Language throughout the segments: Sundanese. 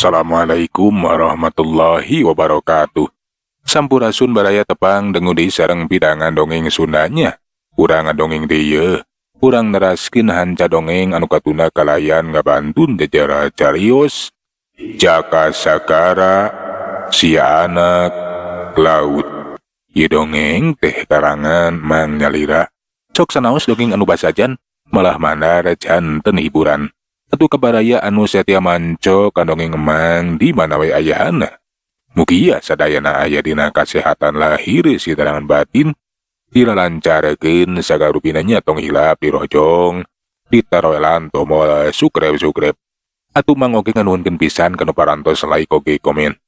Assalamualaikum warahmatullahi wabarakatuh. Sampurasun baraya tepang dengudi sareng pidangan dongeng Sundanya. Urang dongeng dieu, urang neraskeun hanca dongeng anu katuna kalayan ngabantun jejara carios Jaka Sakara si anak laut. Ieu dongeng teh karangan Mang Nyalira. Sok sanaos dongeng anu basajan malah mandar janten hiburan. Atuh kabaraya anu setia manco kandongeng Mang di mana we ayahana. Mugia sadayana aya dina kasehatan lahir sitarangan batin, dilalancarekeun sagarupina nya tong hilap di rojong, ditaroelan tomol sukrep-sukrep. Atuh Mang oge nganuhunkeun pisan kana parantos like oge komen.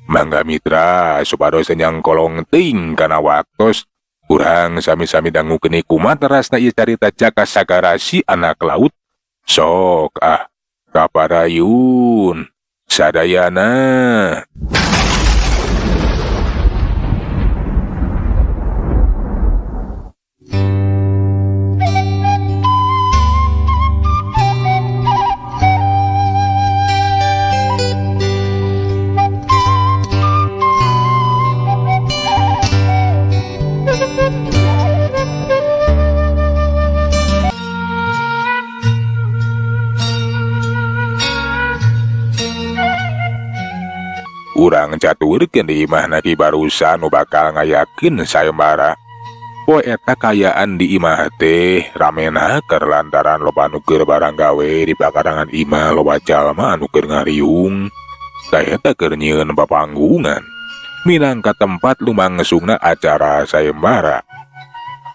Mangga mitra supados nyang kolong ting kana waktos, urang sami-sami dangukeun kumaha terasna ieu carita Jaka Sakara si anak laut. Sok kaparayun sadayana. Urang caturkeun di imah na Ki Barusan nu bakal ngayakeun sayembara. Poe eta kayaan di imah teh ramena keur lantaran loba anu keur barang gawe di pakarangan imah loba jalma anu keur ngariung. Da eta keur nyieun papanggungan minangka tempat lumangesungna acara sayembara.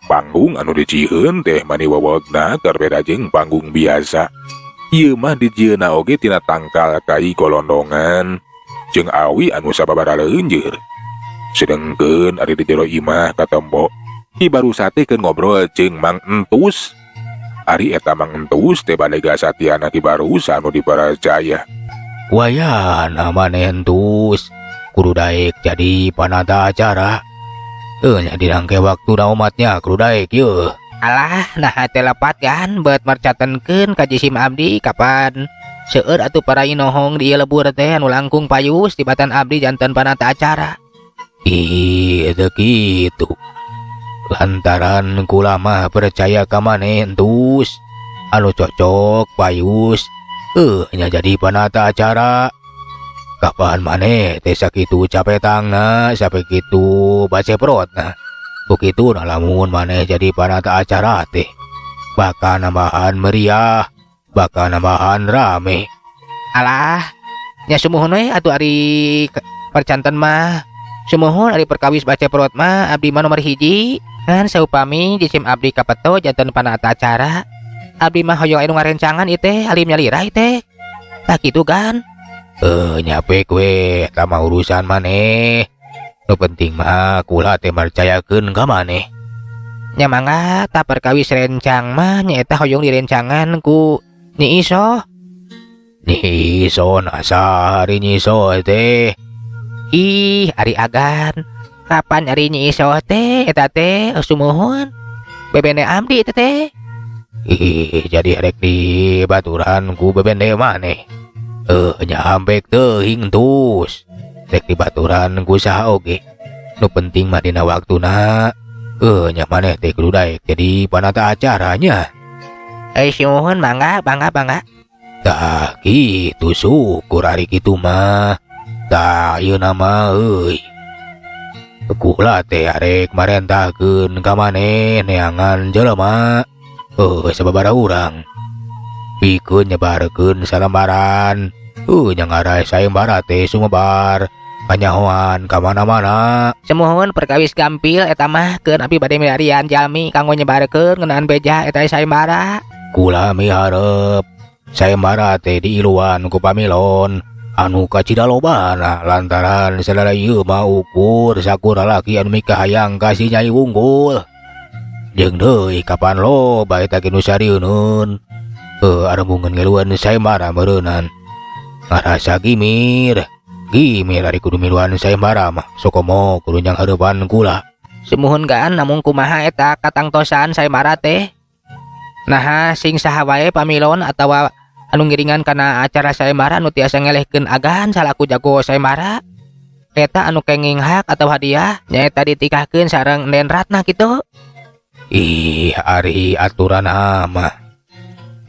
Panggung anu dijieun teh mani wewegna keur beda jeung panggung biasa. Ieu mah dijieunna oge tina tangkal kai golondongan jeung awi anu sababaraha leunjeur. Sedengkeun ari di jero imah katempo Ki Barusan teh keur ngobrol jeung Mang Entus. Ari eta Mang Entus teh bade gasatiana Ki Barusan anu dipercaya. Wayan maneh Entus, kudu daek jadi panata acara. Nya dirangke waktu na umatnya kudu daek yeuh. Alah, nah teh lepat kan beut mercatenkeun ka jisim abdi kapan seueur atuh para inohong di ieu lebur teh anu langkung payus di batan abdi janten panata acara. Ih, teu kitu. Lantaran kula mah percaya ka maneh Entus, anu cocok payus nya jadi panata acara. Kapan maneh teh sakitu capetangna, sampai kitu baceprotna. Begitu nah lamun maneh jadi panata acara teh bakal nambahan meriah, bakal nambahan rame. Alah, nya sumuhun we atuh ari percanten mah. Sumuhun ari perkawis baceprot mah abdi mah nomor hiji. Kan saupami jisim abdi kapeto janten panata acara, abdi mah hoyong anu ngarencangan ieu teh alim Nyalira ieu teh. Tah kitu kan. Nyapek we eta mah urusan maneh. Nu penting mah kula teh marcayakeun ka maneh. Nya mangga tah perkawis rencang mah nyaeta hoyong direncangan ku Nyi Iso. Nyi Iso nasa hari Nyi Iso teh? Ih, ari agan. Kapan ari Nyi Iso teh eta teh sumuhun. Bebene abdi eta teh. Ih, jadi rek di baturan ku bebende maneh. Nya hampek teuing Entus. Rek di baturan ku saha oge. Nu penting mah dina waktuna. Nya maneh teh kudu daek jadi panata acaranya. Sumuhun bangga. Tah kitu syukur ari kitu mah. Tah ieu nama euy. Kula teh arek marentahkeun ka maneh neangan jelema. Sababaraha urang. Pikeun nyebarkeun salembaran. Nya ngarai sayembara teh sumebar panyahoan ka mana-mana. Semuhun perkawis gampil eta mah keun abi bade milarian jalmi kanggo nyebarkeun ngeunaan beja eta sayembara. Kula miharep sayembara teh diiluan ku pamilon anu kacidalobana lantaran sadaya ieu mah ukur sakura laki anu mikah hayang ka si Nyai Wunggul. Jeung deui kapan loba eta ge nu sarieun. Arembungeun ngiluan sayembara meureunnan. Ngarasa gimir ari kudu miluan sayembara mah sokomo kudu nyang hareupan kula. Semuhun kan namun kumaha eta katangtosan sayembara teh. Nah sing saha wae pamilon atawa anu ngiringan kana acara sayembara anu tiasa ngelehkeun agan salaku jago sayembara. Eta anu kenging hak atau hadiah nyaeta ditikahkeun sareng Den Ratna kitu. Ih, ari aturan mah.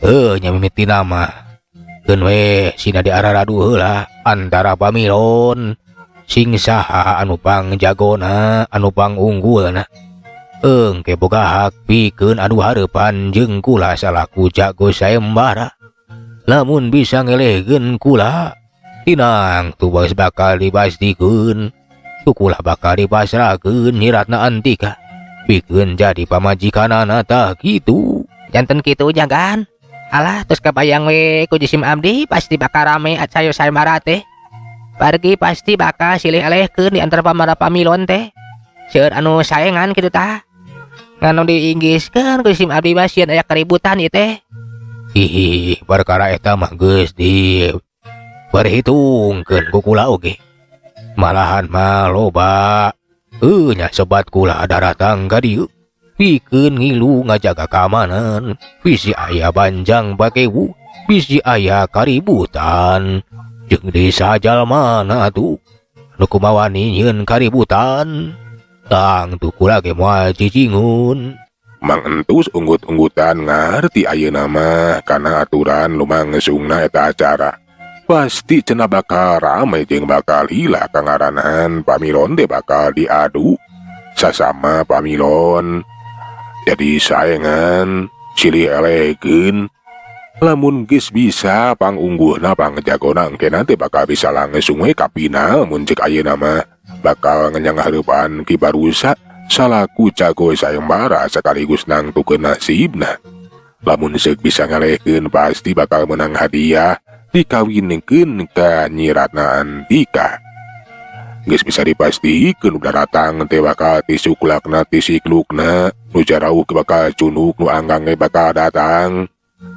Nya mimiti nama. Keun we sina diararadu heula antara pamilon sing saha anu pangjagona, anu pangunggulna. Engke boga hak pikeun adu hareupan jeung kula salaku jago sayembara. Lamun bisa ngelehkeun kula, tinang tu bos bakal dipastikeun. Tu kula bakal dipasrahkeun Nyi Ratna Antika. Pikeun jadi pamajikanana tah kitu. Janten kitu jagan. Alah terus kebayang we ku jisim abdi pasti bakal rame acara sayembara teh. Pergi pasti bakal silih elehkeun di antara pamara pamilon teh. Seueur anu saengan kitu tah. Nganu diinggiskeun ku jisim abdi mah sieun aya keributan ieu teh. Ih, perkara eta mah geus diperhitungkeun ku kula oge. Malahan mah loba nya sobat kula datang ka dieu. Pikeun ngilu ngajaga keamanan. Bisi aya banjang bakewu, bisi aya kaributan. Jeung desa jalmana tuh nu kumaha nyieun kaributan. Tang tu kula ge moal cicingun. Mang entus unggut-unggutan ngarti ayeuna mah kana aturan lumangesungna eta acara. Pasti cenah bakal rame jeung bakal hila kangaranan pamilon teh bakal diadu sasama pamilon. Jadi saengan silih elehkeun. Lamun geus bisa pangungguhna pangjagona engke nanti bakal bisa langsung we kapina mun ceuk ayeuna mah bakal ngenyang hareupan Ki Barusa salaku jago sayembara sekaligus nangtukeun nasibna. Lamun seuk bisa ngalehkeun pasti bakal menang hadiah dikawinkeun ka Nyi Ratna Antika. Geus bisa dipastikeun udah datang teh bakal tisuklakna tisiklukna nu jarauh bakal cunuk nu anggang bakal datang.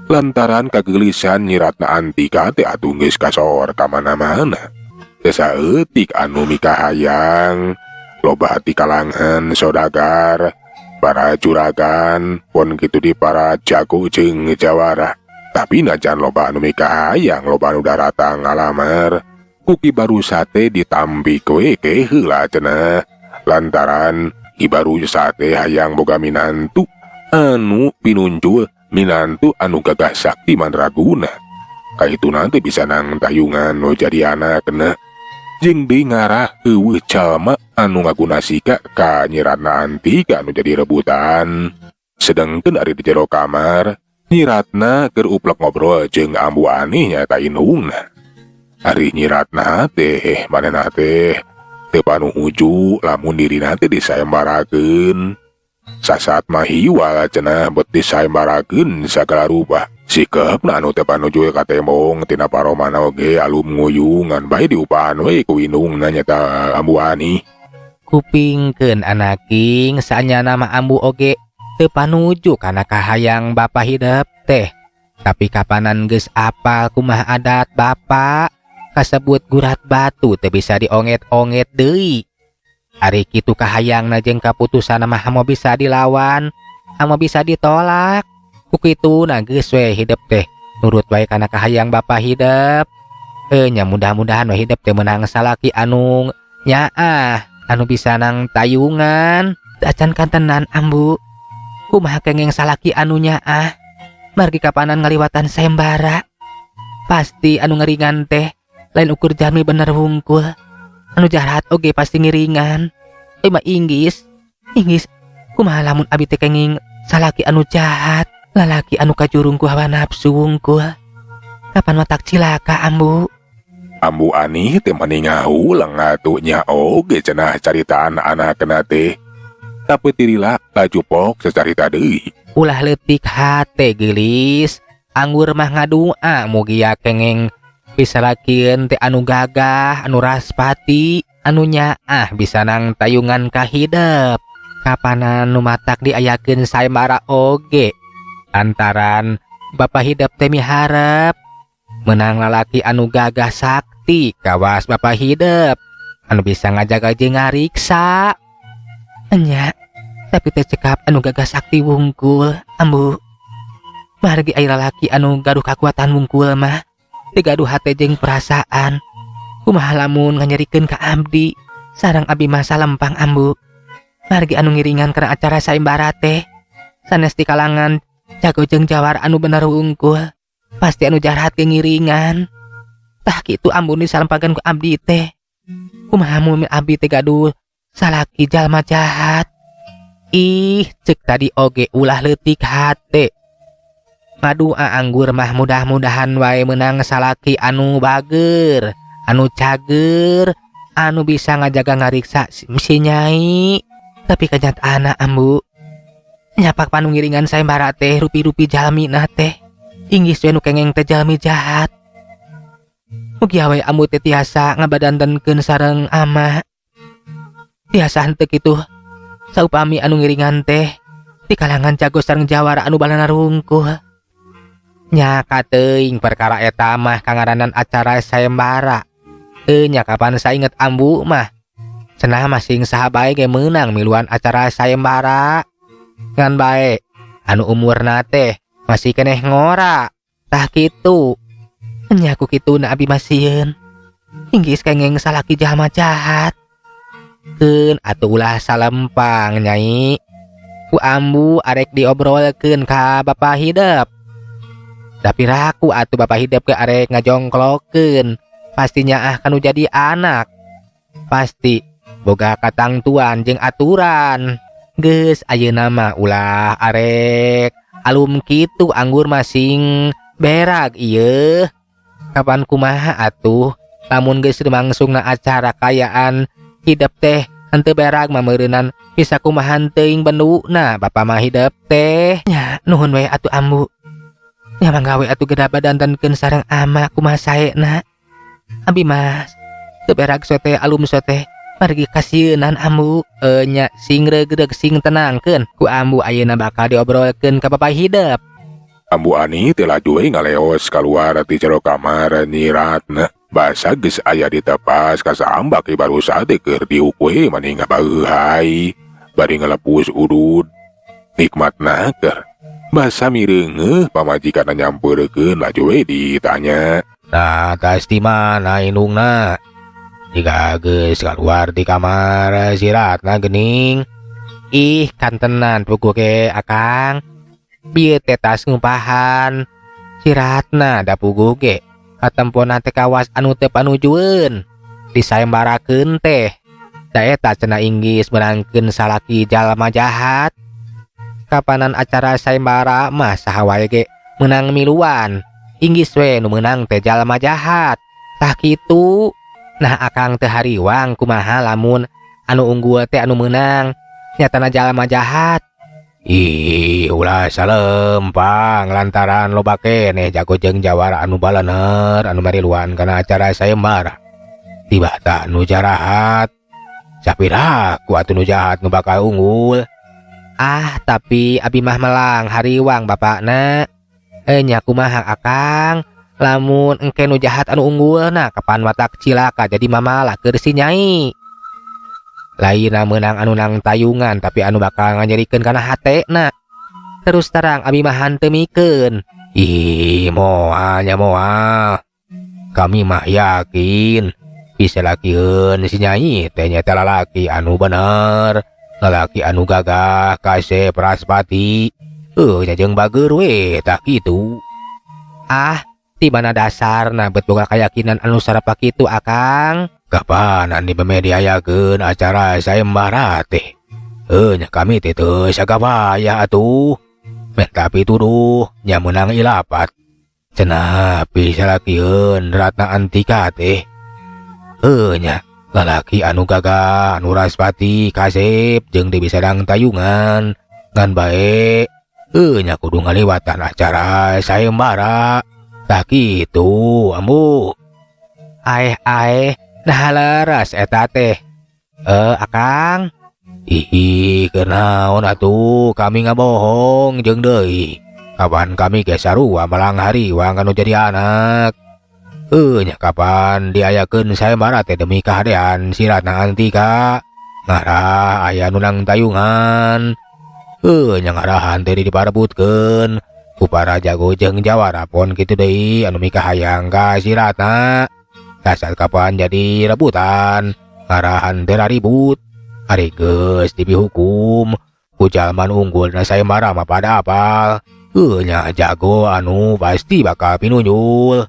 Lantaran kagelisan Nyi Ratna Antika teh atuh geus kasor ka mana-mana. Teu saeutik anu mikahayang, loba ti kalangan saudagar, para juragan, pon kitu di para jago jeung jawara. Tapi najan loba anu mikahayang, loba anu datang ngalamar, ku Ki Barusa teh ditampi we ke heula cenah. Lantaran Ki Barusa teh hayang boga minantu anu pinunjul, minantu anu gagah sakti mandraguna. Kaitu nanti bisa nang tayungan nu jadi anakna. Jeung deui ngarah eueuh jalma anu ngagunasika ka Nyi Ratna Antika anu jadi rebutan. Sedengkeun ari di jero kamar, Nyi Ratna keur uplek ngobrol jeung Ambu Ani nyaeta indungna. Ari Nyi Ratna teh manehna teh teu panuju lamun dirina teh disayembarakeun. Sasat mah hiwal cenah bet disayembarakeun sagala rupa. Sikepna anu teu panuju ka tembong tina paromana oge alum nguyungan bae diupahan we ku indungna nyaeta Ambu Ani. Kupingkeun anaking saanyana mah Ambu oge teu panuju kana kahayang bapa hidup teh. Tapi kapanan geus apal kumaha adat bapa kasebut gurat batu teu bisa dionget-onget deui. Ari kitu kahayangna jeung kaputusan mah hamo bisa dilawan, hamo bisa ditolak. Ku kitu na geus we hidup teh nurut wae kana kahayang bapa hidup. Nya mudah-mudahan we hidup teh menang salaki anu nyaah, anu bisa nang tayungan. Acan kantenan Ambu, kumaha kenging salaki anu nyaah margi kapanan ngaliwatan sayembara. Pasti anu ngeringan teh lain ukur jami bener wungkul. Anu jahat oge pasti ngiringan. Mah inggis kumaha lamun abi teh kenging salaki anu jahat, lalaki anu kajurung ku hawa nafsu wungkul. Kapan matak cilaka Ambu? Ambu Ani teh meningahulang atunya oge cenah caritaan anakna teh. Tapi tirila laju pok sacarita deui. Ulah leutik hate geulis, anggur mah ngadua mugi kenging bisa lakin teh anu gagah, anu raspati, anu nyaah bisa nang tayungan ka hidup. Kapanan nu matak diayakeun sayembara oge. Antaran bapa hidup teh miharep menang lalaki anu gagah sakti kawas bapa hidup anu bisa ngajaga jeung ngariksa. Enya, tapi teh cekap anu gagah sakti wungkul Ambu. Margi aya lalaki anu gaduh kakuatan wungkul mah, teu gaduh hate jeung perasaan. Kumaha lamun nganyerikeun ka abdi, sareng abdi mah salempang ambu. Margi anu ngiringan kana acara sayembara teh, sanes di kalangan jago jeung jawar anu bener wungkul, pasti anu jahat ge ngiringan. Tah kitu ambu disalempagan ku abdi teh. Kumaha mun abdi teh gaduh salaki jalma jahat. Ih, cek tadi oge ulah leutik hate. Madua anggur mah mudah-mudahan wae menang salaki anu bager, anu cager, anu bisa ngajaga ngariksa si Nyai. Tapi kenyataan ambu, nyapak panu ngiringan sayembara teh rupi-rupi jalmina teh, inggis we nu kengeng teh jalmi jahat. Mugi wae ambu teh tiasa ngabadantenkeun sareng ama. Tiasa henteu kitu saupami anu ngiringan teh di kalangan jago sareng jawara anu balana rungkul. Nya kateuing perkara eta mah kangaranan acara sayembara. Nya kapan sainget ambu mah cenah masing saha bae ge meunang miluan acara sayembara. Ngan bae anu umurna teh masih keneh ngora. Tah kitu. Nya ku kituna abi masieun. Inggis kengeng salaki jalma jahat. Keun atuh ulah salempang Nyai. Ku ambu arek diobrolkeun ka Bapa Hidep. Tapi raku atuh Bapa Hidep ke arek ngajongklokeun. Pastinya kanu jadi anak. Pasti boga katangtuan jeung aturan. Geus ayeuna mah ulah arek alum kitu anggur masing berag ieu. Kapan kumaha atuh lamun geus rumangsungna acara kayaan Hidep teh henteu berag mah meureunan bisa kumaha teuing benduna Bapa mah Hidep teh. Nya nuhun we atuh ambu. Nya mangga we atuh gedah badantenkeun sareng ama kumaha saena. Abi mas teu berag sote alum sote margi kasieun ambu. Nya sing regreg sing tenangkeun ku ambu ayeuna bakal diobrolkeun ka Bapa Hidep. Ambu Ani teh laju we ngaleos kaluar ti jero kamar nyiratna. Basa geus aya di tepas kasambak baru sate keur diukwe mani ngabaeuhai. Bari ngalepus udud. Nikmatna keur. Basa mireungeuh pamajikanna nyampeurkeun laju we ditanya. Nah, tas di mana indungna? Jika geus keluar di kamar siratna geuning. Ih, kantenan pugu ke akang. Bieu teh tas ngumpahan. Siratna da pugu ge. Katempona teh kawas anu teu panujueun. Disayembarakeun teh. Da eta cenah inggis menangkeun salaki jalma jahat. Kapanan acara sayembara mah saha wae ge menang miluan. Inggis we nu meunang teh jalma jahat. Tah kitu. Nah akang teh hariwang kumaha lamun anu unggul teh anu meunang nyatana jalma jahat. Ih, ulah salempang lantaran loba keneh jago jeung jawara anu balaner anu mariluan kana acara sayembara. Tibata nu jarahat. Sapira ku atuh nu jahat nu bakal unggul. Ah, tapi abi mah melang hariwang bapakna. Nya kumaha akang? Lamun engke nu jahat anu unggulna kapan watak cilaka jadi mamalah keur si Nyai. Laina meunang anu nang tayungan tapi anu bakal nganyerikeun kana hatena. Terus terang abi mah hanteu mikeun. Ih, moal nya moal. Kami mah yakin bisa lakieun si Nyai teh nyata lalaki anu bener. Lalaki anu gagah kasep Raspati. Nya jeung bager we tak kitu. Ah, di mana dasarna bet boga kayakinan anu sarapa kitu akang? Kapan andi memediayakeun acara sayembara teh? Nya kami teh teu sagabaya atuh. Men tapi tuduh nya meunang ilapat. Cenah bisa lakieun Ratna Antika teh. Nya lalaki anu gagah anu Raspati kasep jeung di bisadang tayungan ngan bae. Nya kudu ngaliwatan acara sayembara. Tak kitu ambu. Aeh nah leres eta teh. Akang. Ih, kenaon atuh kami ngabohong jeung deui. Kapan kami ge sarua malang hariwang anu jadi anak. Nya kapan diayakeun sayembara teh demi kahadean si Ratna Antika. Ngarah aya nu nang tayungan. Nya ngarahan teh diparebutkeun ku para jago jeung jawara pon kitu deui anu mika hayang ka siratna. Dasar kapan jadi rebutan ngarahan teu ribut. Ari geus dihukum ku jalman unggulna sayembara mah pada apal. Nya jago anu pasti bakal pinunjul.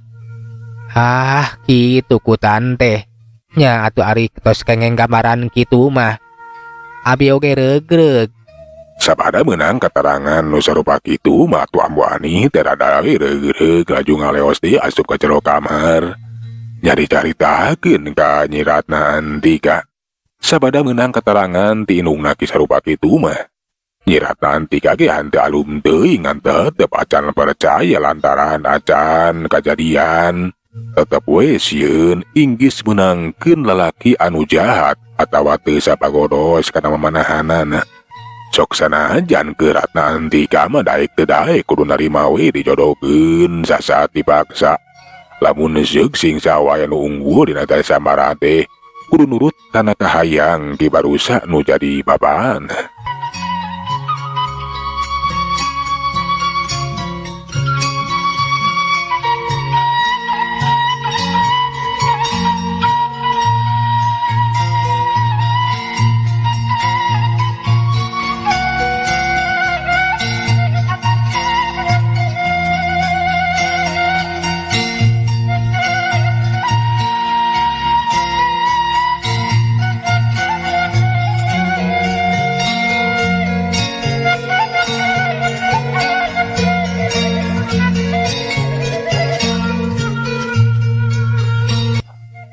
Kitu ku tante. Nya atuh ari tos kengeng gambaran kitu mah. Abi oge regreg. Sabada menang keterangan nu sarupa kitu mah tu Ambu Ani teu rada reug-reug laju ngaleos di asup ka jero kamar. Nyari caritakeun ka Nyi Ratna Antika. Sabada menang keterangan ti indungna ki sarupa kitu mah. Nyi Ratna Antika ge henteu alum teuing ngantep teu acan percaya lantaran acan kajadian. Tetep we sieun inggis menangkeun lalaki anu jahat atawa teu sapagodos kana mamanahanana. Sok sanajan ke Ratna Antika mah daek teu daek kudu narima we dijodohkeun sasaat dipaksa. Lamun zeug sing sawaya nu unggul dina teh samara teh kudu nurut kana kahayang ki barusa nu jadi babaan.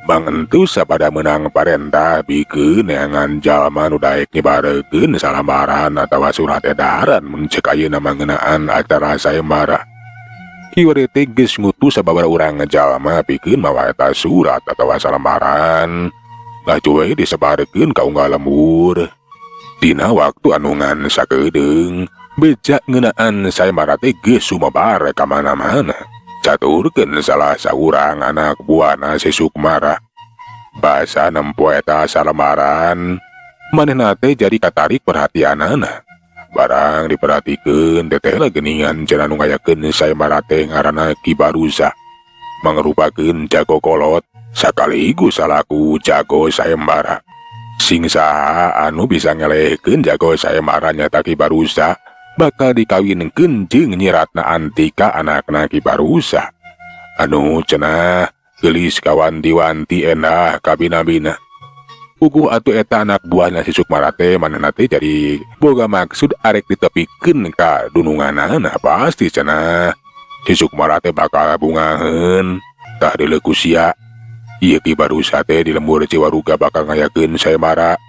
Mangentu sapada menang parentah bikeun neangan jalma nu daek nyebarekeun salambaran atawa surat edaran mun ceuk ayeuna mangeunaan acara sayembara. Kiwari teh geus ngutus sababaraha urang jalma pikeun mawa eta surat atawa salambaran. Laju we disebarkeun ka unggal lembur. Dina waktu anu ngan sakedeung, beja ngeunaan sayembara teh geus sumebar ka mana-mana. Caturkeun salah saurang anak buahna si Sukmara. Basa nempo eta salamaran, manehna teh jadi katarik perhatianana. Barang diperhatikeun teteh geuningan cenah nu ngayakeun sayembara teh ngaranna Ki Baruza. Mangrupakeun jago kolot sakaligus salaku jago sayembara. Sing saha anu bisa ngelehkeun jago sayembara nyata Ki Baruza bakal dikawinkeun jeung Nyi Ratna Antika anakna Ki Baruza. Anu cenah geulis kawanti-wanti endah kabina-bina. Puguh atuh eta anak buahna si Sukmara teh manehna teh jadi boga maksud arek ditepikeun ka dununganana pasti cenah. Si Sukmara teh bakal bungaheun tah dileku sia. Ieu Ki Baruza teh di lembur Ciwaruga bakal ngayakeun sayembara.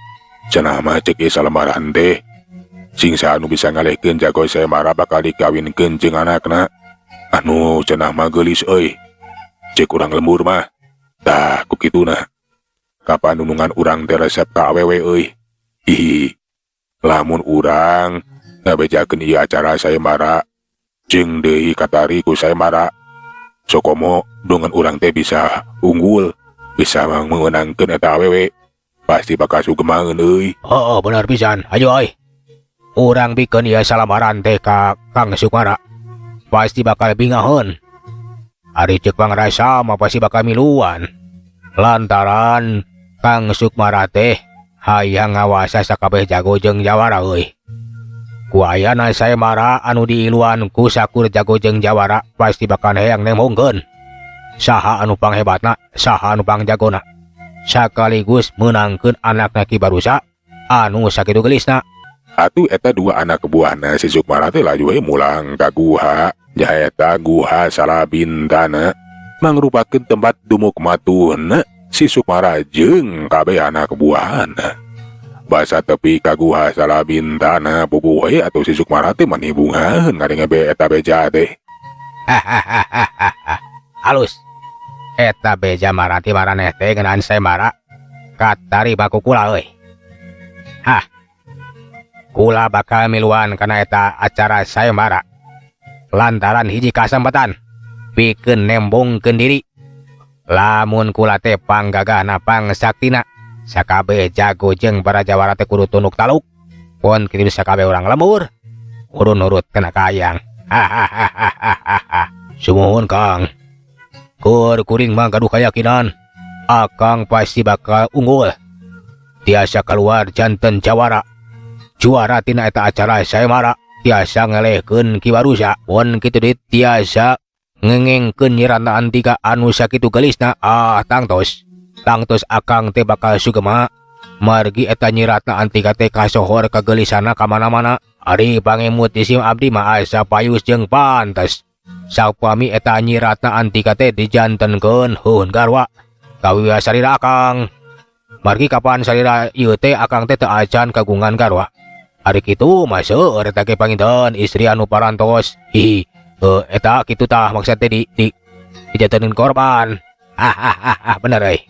Cenah mah ceuk ieu salamaran teh sing saha anu bisa ngalehkeun jago sayembara bakal dikawinkeun jeung anakna. Anu cenah mah geulis euy. Ceuk urang lembur mah. Tah ku kituna. Kapan nunungan urang teh resep ka awewe euy. Hihi. Lamun urang ngabejakeun ieu acara sayembara jeung deui katari ku sayembara. Sokomo dengan urang teh bisa unggul, bisa memenangkeun eta awewe. Pasti bakal sugemaeun euy. Oh, benar pisan. Ayo euy. Urang bikeun ieu salamaran teh ka Kang Sukmara. Pasti bakal bingaheun. Ari ceuk pangrasa mah pasti bakal miluan. Lantaran Kang Sukmara teh hayang ngawasa sakabeh jago jeung jawara euy. Ku ayana sayembara anu diiluan ku sakur jago jeung jawara pasti bakal hayang nemongkeun saha anu panghebatna, saha anu pangjagona. Sakaligus menangkeun anakna Ki Baruza anu sakitu geulisna. Atuh eta dua anak buahna si Sukmara teh laju we mulang ka guha. Nyaeta Guha Salabintana mangrupakeun tempat dumuk matuhna si Sukmara jeung kabeh anak buahna. Basa tepi ka Guha Salabintana puguh we atuh si Sukmara teh manibungaheun ngadenge eta beja teh. Halus. Eta beja marati maraneh teh ngeunaan sayembara katari baku kula euy. Kula bakal miluan kana eta acara sayembara. Lantaran hiji kasempatan pikeun nembongkeun diri. Lamun kula teh panggagahna pangsaktina sakabeh jago jeung para jawara teh kudu tunduk taluk. Pun kitu sakabeh urang lembur kudu nurut kana kayang. Hahaha. Sumuhun Kang. Kur kuring mah gaduh keyakinan akang pasti bakal unggul. Tiasa keluar janten jawara. Juara tina eta acara sayembara. Tiasa ngelehkeun Ki Warusa. Mun kitu dit tiasa ngengengkeun nyiratna antika anu sakitu gelisna. Tangtos akang teh bakal sugema margi eta nyiratna antika teh kasohor kagelisana ka mana-mana. Ari pangemut isim abdi mah asa payus jeung pantes. Saupami eta nyiratna antika teh dijantenkeun hun garwa kawiwa sarira akang. Margi kapan sarira ieu teh akang teh teu acan kagungan garwa. Ari kitu mah seueur eta ge panginten istri anu parantos. Hihi. Eta kitu tah maksud teh dijanteun korban. Hahaha bener euy.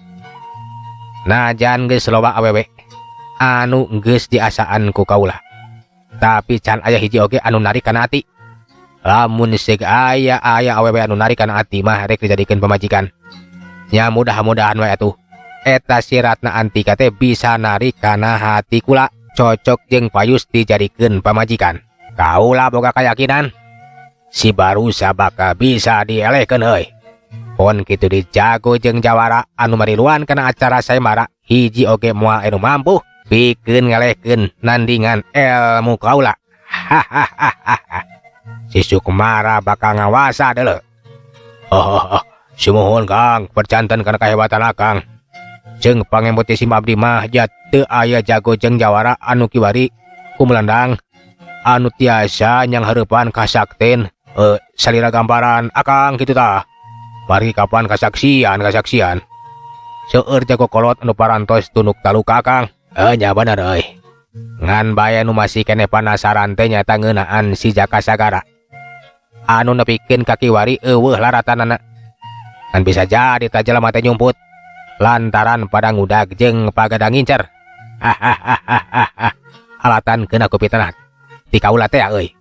Najan geus loba awewe anu geus diasaan ku kaula. Tapi can aya hiji oge anu narik kana ati. Lamun seg aya awewe anu narik kana ati mah rek dijadikeun pamajikan. Nya mudah-mudahan wae atuh eta siratna antika teh bisa narik kana hati kula. Cocok jeung payus dijadikeun pamajikan. Kaula boga kayakinan si Barusa bakal bisa dielehkeun euy. Pon kitu dijago jeung jawara anu mariluan kana acara sayembara hiji oge moal anu mampu pikeun ngalehkeun nandingan ilmu kaula. Hahaha. Si Sukmara bakal ngawasa deuleu. Sumuhun Kang, percanten kana kahebatan akang. Jeung pangemut isim abdi mah teu aya jago jeung jawara anu kiwari kumulandang anu tiasa nyang hareupan kasakten salira gambaran akang kitu tah. Mari kapan kasaksian seueur jago kolot anu parantos tunuk taluka akang. Nya bener euy. Ngan bae anu masih keneh panasaran teh nyata ngeunaan si Jaka Sagara anu nepikeun ka kiwari eueuh laratanana. Kan bisa jadi ta jelema teh nyumput lantaran pada ngudag jeung pagadang ngincer. Alatan keuna ku pitanah ti kaula teh euy.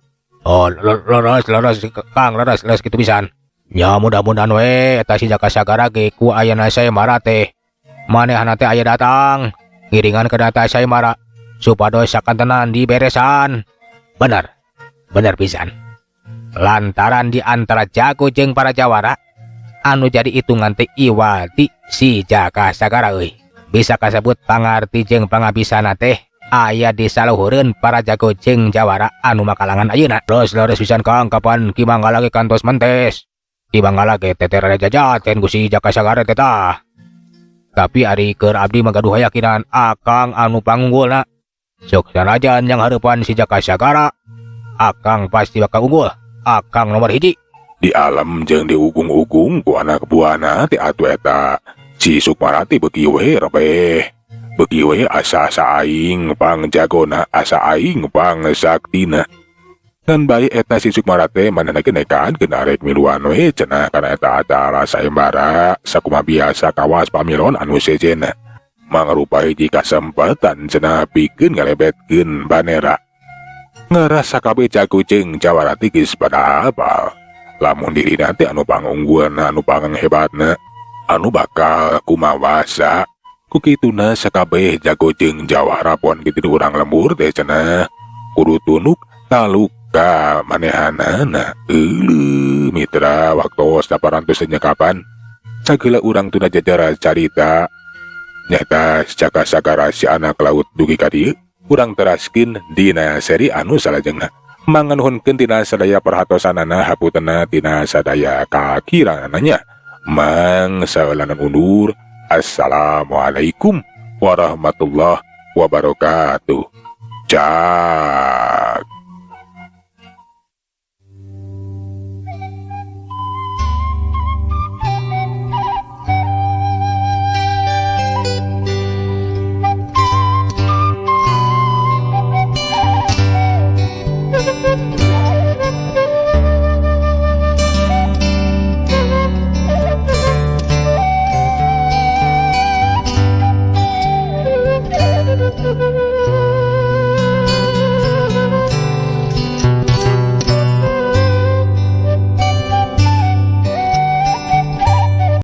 Leres Kang, leres kitu pisan. Nya mudah-mudahan we eta si Jaka Sagara ge ku ayana sayembara teh manehna teh aya datang ngiringan ke data sayembara supados sakantenan diberesan. Bener pisan. Lantaran di antara jago jeung para jawara anu jadi hitungan teh iwati si Jaka Sagara euy. Bisa kasebut pangarti jeung pangabisana teh aya di saluhureun para jago jeung jawara anu makalangan ayeuna. Leres pisan Kang, kapan Ki Manggala ge kantos mentes. Ki Manggala ge tetere jajaten ku si Jaka Sagara teh tah. Tapi ari keur abdi magaduh hayakinan akang anu pangunggulna. Sok sanajan yang hareupan si Jaka Sagara akang pasti bakal unggul. Akang nomor hiji. Di alam jeung di ugung-ugung ku anak buana ti atuh eta si Sukmara ti beuki we rebeh. Beuki we asa aing pangjagona, asa aing pangsaktina. Dan bae eta si Sukmara teh manehna ge nekaan keun arek miluan we cenah kana eta acara sayembara sakumaha biasa kawas pamilon anu sejenna. Mangrupa hiji kasempatan cenah pikeun ngalebetkeun banera. Ngarasa kabeh jago jeung jawara teh geus pada hafal. Lamun dirina teh anu pangunggulna, anu panghebatna, anu bakal kumawasa. Ku kituna sakabeh jago jeung jawara pon kitu urang lembur teh cenah kudu tunuk taluka manehanana. Mitra waktu saparantos nyekapan sagala urang tuna jajara carita nyata Jaka Sagara si anak laut dugi ka dieu. Urang teraskin dina seri anu salajengna manganuhunkeun tina sadaya perhatosanana haputenna tina sadaya kakirananya. Mang saeuleuna undur. Assalamualaikum warahmatullahi wabarakatuh. Ciao.